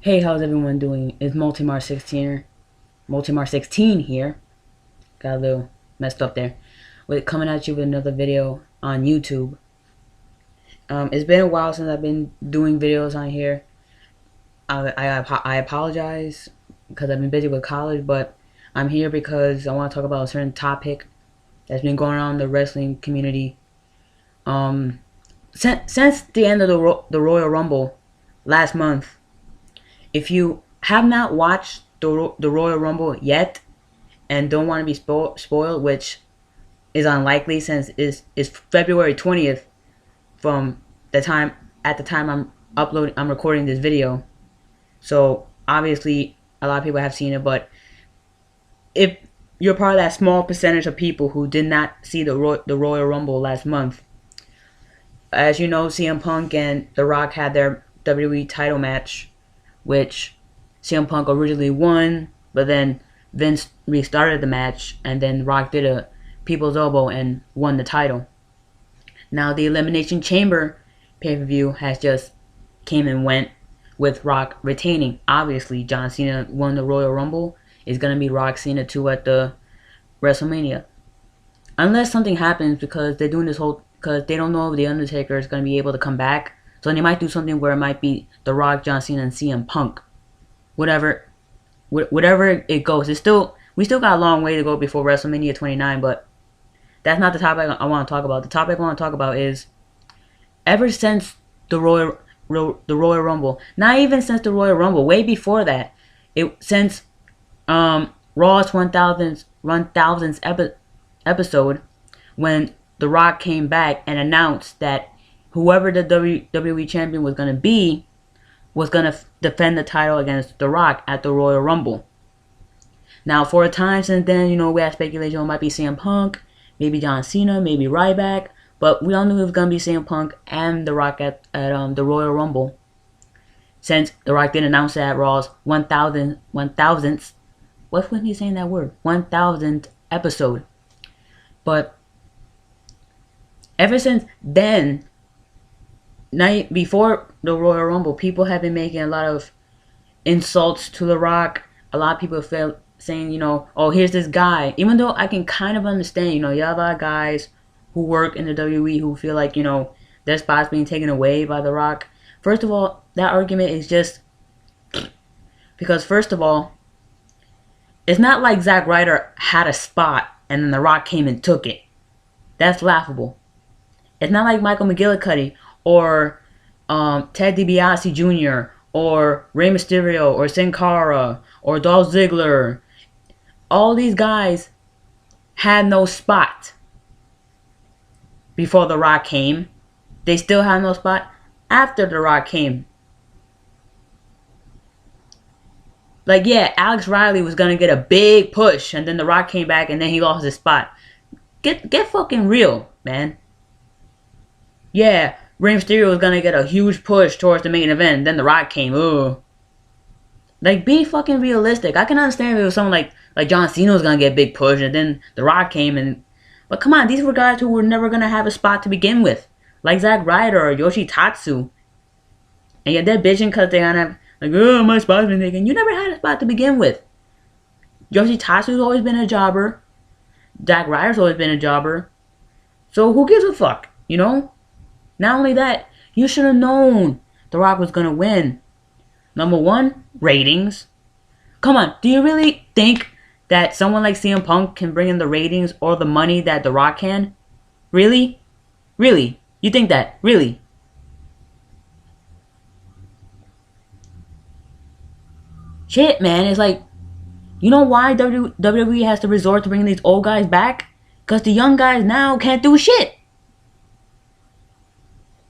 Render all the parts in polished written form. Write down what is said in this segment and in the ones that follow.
Hey, how's everyone doing? It's Multimar16 here. Got a little messed up there. With coming at you with another video on YouTube. It's been a while since I've been doing videos on here. I apologize because I've been busy with college, but I'm here because I want to talk about a certain topic that's been going on in the wrestling community. Um, since the end of the Royal Rumble last month, if you have not watched the Royal Rumble yet and don't want to be spoiled, which is unlikely since it's February 20th from the time I'm recording this video. So obviously a lot of people have seen it, but if you're part of that small percentage of people who did not see the Royal Rumble last month, as you know, CM Punk and The Rock had their WWE title match, which CM Punk originally won, but then Vince restarted the match, and then Rock did a people's elbow and won the title. Now the Elimination Chamber pay-per-view has just came and went with Rock retaining. Obviously, John Cena won the Royal Rumble. It's going to be Rock Cena 2 at the WrestleMania. Unless something happens because they're doing this whole... because they don't know if The Undertaker is going to be able to come back. So they might do something where it might be The Rock, John Cena, and CM Punk. Whatever it goes. We still got a long way to go before WrestleMania 29, but that's not the topic I want to talk about. The topic I want to talk about is ever since the Royal Rumble, not even since the Royal Rumble, way before that, since Raw's 1000th episode, when The Rock came back and announced that whoever the WWE champion was going to be was going to defend the title against The Rock at the Royal Rumble. Now, for a time since then, we had speculation it might be CM Punk, maybe John Cena, maybe Ryback, but we all knew it was going to be CM Punk and The Rock at the Royal Rumble. Since The Rock did announce that at Raw's 1000th, what was he saying that word? 1000th episode. But ever since then, night before the Royal Rumble, people have been making a lot of insults to The Rock. A lot of people felt saying, oh, here's this guy. Even though I can kind of understand, you have a lot of guys who work in the WWE who feel like, their spot's being taken away by The Rock. First of all, that argument is just because, first of all, it's not like Zack Ryder had a spot and then The Rock came and took it. That's laughable. It's not like Michael McGillicuddy or Ted DiBiase Jr. or Rey Mysterio or Sin Cara or Dolph Ziggler. All these guys had no spot before The Rock came. They still had no spot after The Rock came. Like, yeah, Alex Riley was going to get a big push, and then The Rock came back, and then he lost his spot. Get fucking real, man. Yeah, Rey Mysterio was going to get a huge push towards the main event, then The Rock came. Ugh. Like, be fucking realistic. I can understand if it was someone like John Cena was going to get a big push, and then The Rock came, but come on, these were guys who were never going to have a spot to begin with. Like Zack Ryder or Yoshitatsu. And yet they're bitching because they don't have, oh, my spot's been taken. You never had a spot to begin with. Yoshitatsu's always been a jobber. Zack Ryder's always been a jobber. So who gives a fuck, Not only that, you should have known The Rock was going to win. Number one, ratings. Come on, do you really think that someone like CM Punk can bring in the ratings or the money that The Rock can? Really? Really? You think that? Really? Shit, man. It's like, you know why WWE has to resort to bringing these old guys back? Because the young guys now can't do shit.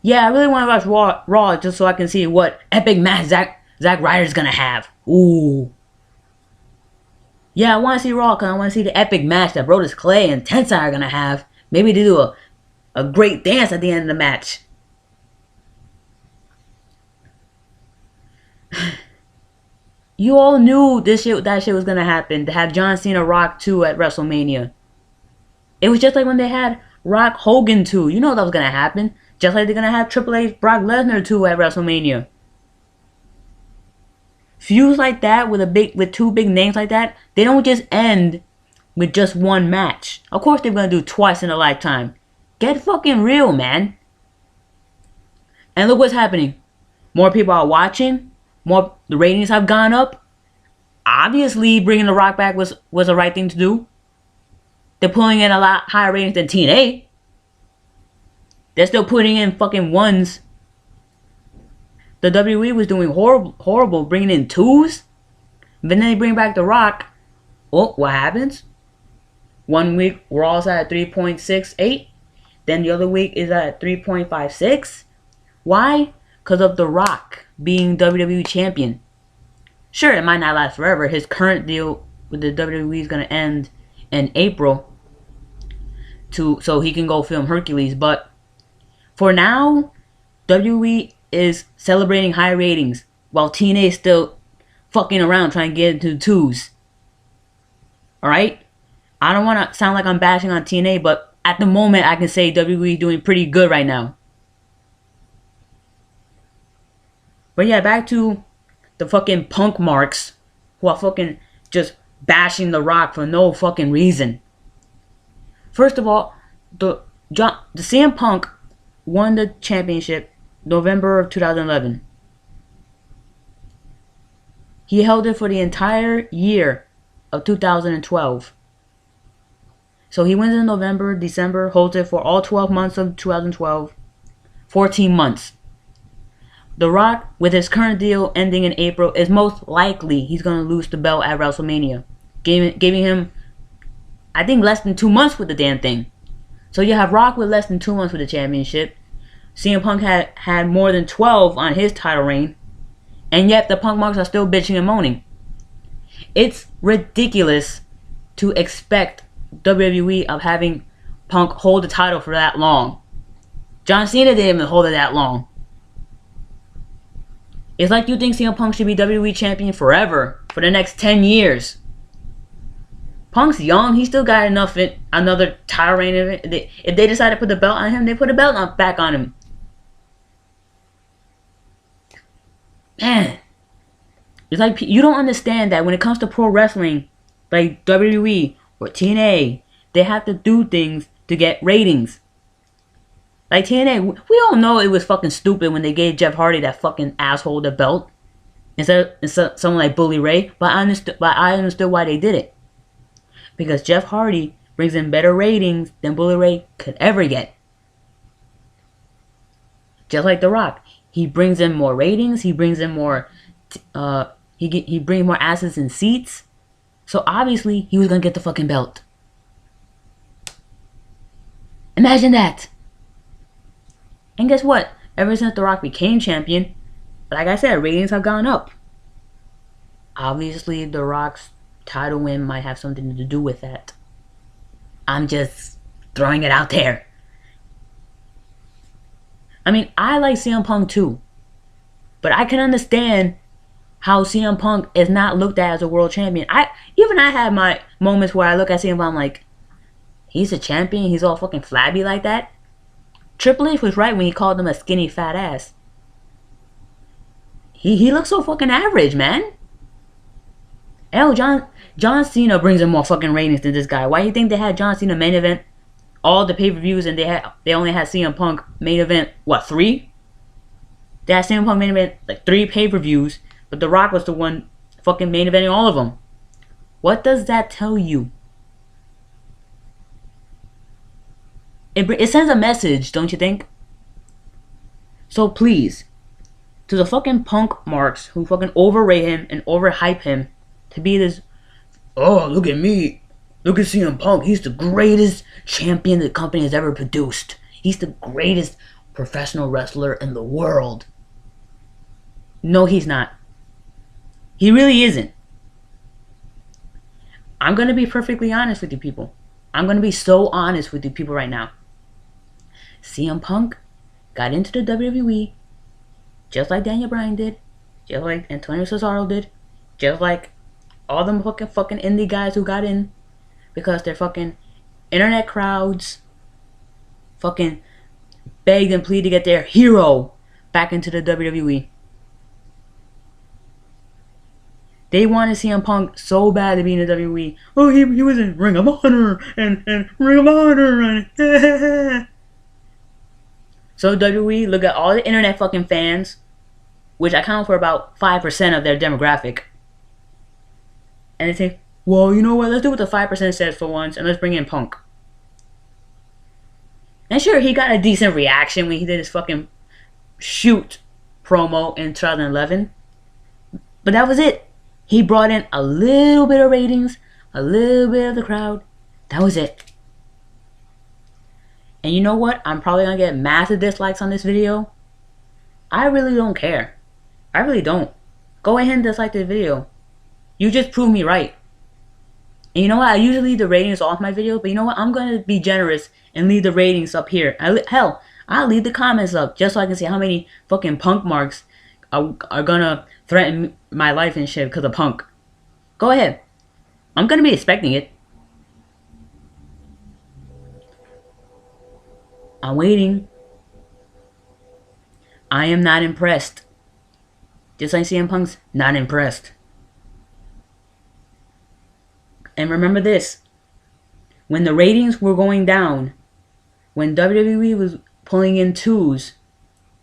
Yeah, I really want to watch Raw just so I can see what epic match Zack Ryder's going to have. Ooh. Yeah, I want to see Raw because I want to see the epic match that Brodus Clay and Tensai are going to have. Maybe they do a great dance at the end of the match. You all knew that shit was going to happen. To have John Cena Rock 2 at WrestleMania. It was just like when they had Rock Hogan 2. You know that was going to happen. Just like they're going to have Triple H Brock Lesnar 2 at WrestleMania. Feuds like that with two big names like that, they don't just end with just one match. Of course they're gonna do twice in a lifetime. Get fucking real, man. And look what's happening. More people are watching. The ratings have gone up. Obviously, bringing The Rock back was the right thing to do. They're pulling in a lot higher ratings than TNA. They're still putting in fucking ones. The WWE was doing horrible, bringing in twos. But then they bring back The Rock. Oh, what happens? 1 week, Raw's at 3.68. Then the other week is at 3.56. Why? Because of The Rock being WWE champion. Sure, it might not last forever. His current deal with the WWE is going to end in April. So he can go film Hercules. But for now, WWE is celebrating high ratings while TNA is still fucking around trying to get into the twos. Alright? I don't want to sound like I'm bashing on TNA, but at the moment I can say WWE is doing pretty good right now. But yeah, back to the fucking punk marks who are fucking just bashing The Rock for no fucking reason. First of all, the CM Punk won the championship November of 2011. He held it for the entire year of 2012. So he wins in November, December, holds it for all 12 months of 2012. 14 months. The Rock, with his current deal ending in April, is most likely he's going to lose the belt at WrestleMania. Giving him, I think, less than 2 months with the damn thing. So you have Rock with less than 2 months with the championship. CM Punk had more than 12 on his title reign. And yet the Punk marks are still bitching and moaning. It's ridiculous to expect WWE of having Punk hold the title for that long. John Cena didn't even hold it that long. It's like you think CM Punk should be WWE champion forever, for the next 10 years. Punk's young, he still got enough another title reign in it. If they decide to put the belt on him, they put the belt back on him. Man. It's like you don't understand that when it comes to pro wrestling, like WWE or TNA, they have to do things to get ratings. Like TNA, we all know it was fucking stupid when they gave Jeff Hardy that fucking asshole the belt instead of someone like Bully Ray. But I understood why they did it, because Jeff Hardy brings in better ratings than Bully Ray could ever get. Just like The Rock, he brings in more ratings. He brings in more. He brings more asses and seats. So obviously he was gonna get the fucking belt. Imagine that. And guess what? Ever since The Rock became champion, like I said, ratings have gone up. Obviously, The Rock's title win might have something to do with that. I'm just throwing it out there. I mean, I like CM Punk too. But I can understand how CM Punk is not looked at as a world champion. I have my moments where I look at CM Punk, I'm like, he's a champion, he's all fucking flabby like that. Triple H was right when he called him a skinny fat ass. He looks so fucking average, man. Hell, John Cena brings in more fucking ratings than this guy. Why do you think they had John Cena main event all the pay-per-views and they only had CM Punk main event, what, 3? They had CM Punk main event like 3 pay-per-views, but The Rock was the one fucking main eventing all of them. What does that tell you? It sends a message, don't you think? So please, to the fucking Punk marks who fucking overrate him and overhype him to be this, oh, look at me, look at CM Punk, he's the greatest champion the company has ever produced. He's the greatest professional wrestler in the world. No, he's not. He really isn't. I'm going to be perfectly honest with you people. I'm going to be so honest with you people right now. CM Punk got into the WWE just like Daniel Bryan did, just like Antonio Cesaro did, just like all them fucking indie guys who got in because their fucking internet crowds fucking begged and pleaded to get their hero back into the WWE. They wanted CM Punk so bad to be in the WWE. Oh, he was in Ring of Honor and Ring of Honor and so WWE, look at all the internet fucking fans, which account for about 5% of their demographic. And they say, well, you know what, let's do what the 5% says for once and let's bring in Punk. And sure, he got a decent reaction when he did his fucking shoot promo in 2011. But that was it. He brought in a little bit of ratings, a little bit of the crowd. That was it. And you know what? I'm probably going to get massive dislikes on this video. I really don't care. I really don't. Go ahead and dislike this video. You just proved me right. And you know what? I usually leave the ratings off my video, but you know what? I'm going to be generous and leave the ratings up here. Hell, I'll leave the comments up just so I can see how many fucking Punk marks are going to threaten my life and shit because of Punk. Go ahead. I'm going to be expecting it. I'm waiting. I am not impressed. Just like CM Punk's not impressed. And remember this. When the ratings were going down, when WWE was pulling in 2s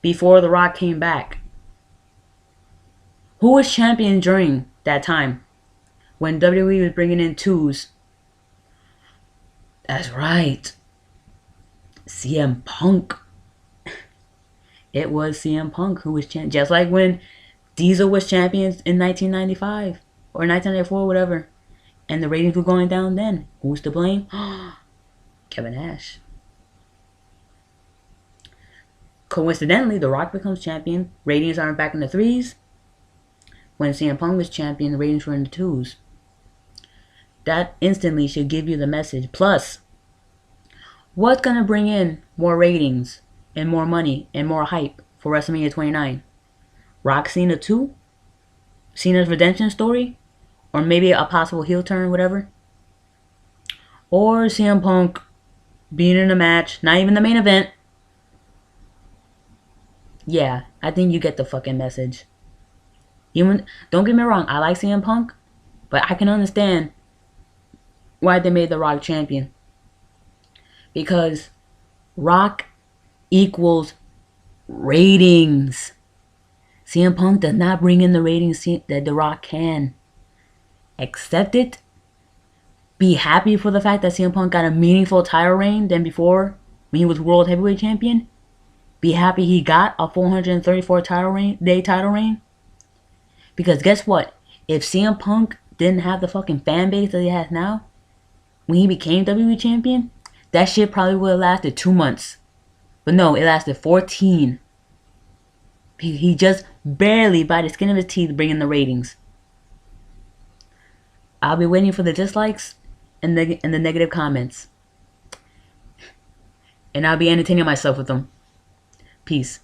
before The Rock came back, who was champion during that time? When WWE was bringing in 2s? That's right. CM Punk. It was CM Punk who was champion. Just like when Diesel was champion in 1995 or 1994, whatever. And the ratings were going down then. Who's to blame? Kevin Nash. Coincidentally, The Rock becomes champion. Ratings aren't back in the 3s. When CM Punk was champion, the ratings were in the 2s. That instantly should give you the message. Plus, what's going to bring in more ratings and more money and more hype for WrestleMania 29? Rock Cena 2? Cena's redemption story? Or maybe a possible heel turn, whatever? Or CM Punk being in a match, not even the main event. Yeah, I think you get the fucking message. Even, don't get me wrong, I like CM Punk, but I can understand why they made The Rock champion. Because Rock equals ratings. CM Punk does not bring in the ratings that The Rock can. Accept it. Be happy for the fact that CM Punk got a meaningful title reign than before when he was World Heavyweight Champion. Be happy he got a 434 day title reign. Because guess what? If CM Punk didn't have the fucking fan base that he has now, when he became WWE Champion, that shit probably would have lasted 2 months. But no, it lasted 14. He just barely, by the skin of his teeth, bringing the ratings. I'll be waiting for the dislikes and the negative comments. And I'll be entertaining myself with them. Peace.